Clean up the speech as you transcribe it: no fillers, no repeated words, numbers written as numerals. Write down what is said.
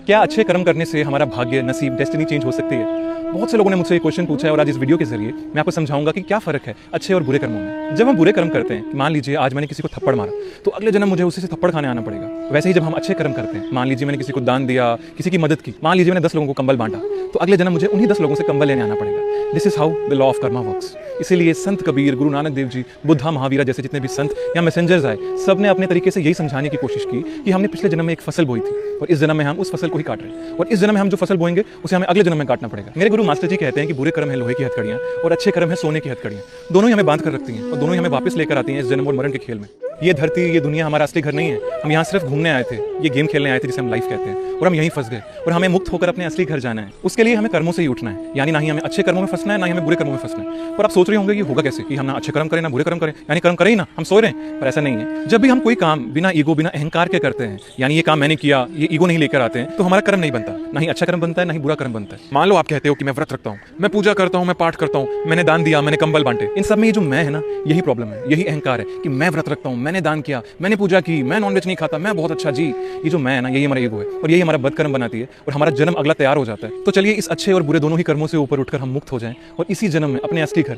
क्या अच्छे कर्म करने से हमारा भाग्य, नसीब, डेस्टिनी चेंज हो सकती है? बहुत से लोगों ने मुझसे ये क्वेश्चन पूछा है और आज इस वीडियो के जरिए मैं आपको समझाऊंगा कि क्या फ़र्क है अच्छे और बुरे कर्मों में। जब हम बुरे कर्म करते हैं, मान लीजिए आज मैंने किसी को थप्पड़ मारा, तो अगले जन्म मुझे उसी से थप्पड़ खाने आना पड़ेगा। वैसे ही जब हम अच्छे कर्म करते हैं, मान लीजिए मैंने किसी को दान दिया, किसी की मदद की, मान लीजिए मैंने 10 लोगों को कंबल बांटा, तो अगले जन्म मुझे उन्हीं 10 लोगों से कंबल लेने आना पड़ेगा। This is how the law of Karma works. इसीलिए संत कबीर, गुरु नानक देव जी, बुद्धा, महावीरा जैसे जितने भी संत या मैसेंजर्स आए, सब ने अपने तरीके से यही समझाने की कोशिश की कि हमने पिछले जन्म में एक फसल बोई थी और इस जन्म में हम उस फसल को ही काट रहे हैं, और इस जन्म में हम जो फसल बोएंगे उसे हमें अगले जन्म में काटना पड़ेगा। मेरे गुरु मास्टर जी कहते हैं कि बुरे कर्म है लोहे की हथकड़ियां और अच्छे कर्म है सोने की हथकड़ियां। दोनों ही हमें बांध कर रखती हैं और दोनों ही हमें वापस लेकर आती हैं इस जन्म और मरण के खेल में। ये धरती, ये दुनिया हमारा असली घर नहीं है। हम यहाँ सिर्फ घूमने आए थे, ये गेम खेलने आए थे जिसे हम लाइफ कहते हैं, और हम यहीं फंस गए और हमें मुक्त होकर अपने असली घर जाना है। उसके लिए हमें कर्मों से ही उठना है, यानी ना ही हमें अच्छे कर्मों में फंसना है, ना ही हमें बुरे कर्मों में फंसना है। और आप सोच रहे होंगे कि होगा कैसे कि हम ना अच्छे कर्म करें ना बुरे कर्म करें, यानी कर्म करें ही ना, हम सो रहे हैं। पर ऐसा नहीं है। जब भी हम कोई काम बिना ईगो, बिना अहंकार के करते हैं, यानी ये काम मैंने किया, ये ईगो नहीं लेकर आते हैं, तो हमारा कर्म नहीं बनता। ना ही अच्छा कर्म बनता है, ना ही बुरा कर्म बनता है। मान लो आप कहते हो कि मैं व्रत रखता हूँ, मैं पूजा करता हूँ, मैं पाठ करता हूँ, मैंने दान दिया, मैंने कंबल बांटे, इन सब में ये जो मैं है ना, यही प्रॉब्लम है, यही अहंकार है कि मैं व्रत रखता हूँ, मैंने दान किया, मैंने पूजा की, मैं नॉनवेज नहीं खाता, मैं बहुत अच्छा जी। ये जो मैं है ना, यही हमारा ईगो है और यही हमारा बदकर्म बनाती है और हमारा जन्म अगला तैयार हो जाता है। तो चलिए इस अच्छे और बुरे दोनों ही कर्मों से ऊपर उठकर हम मुक्त हो जाएं और इसी जन्म में अपने असली घर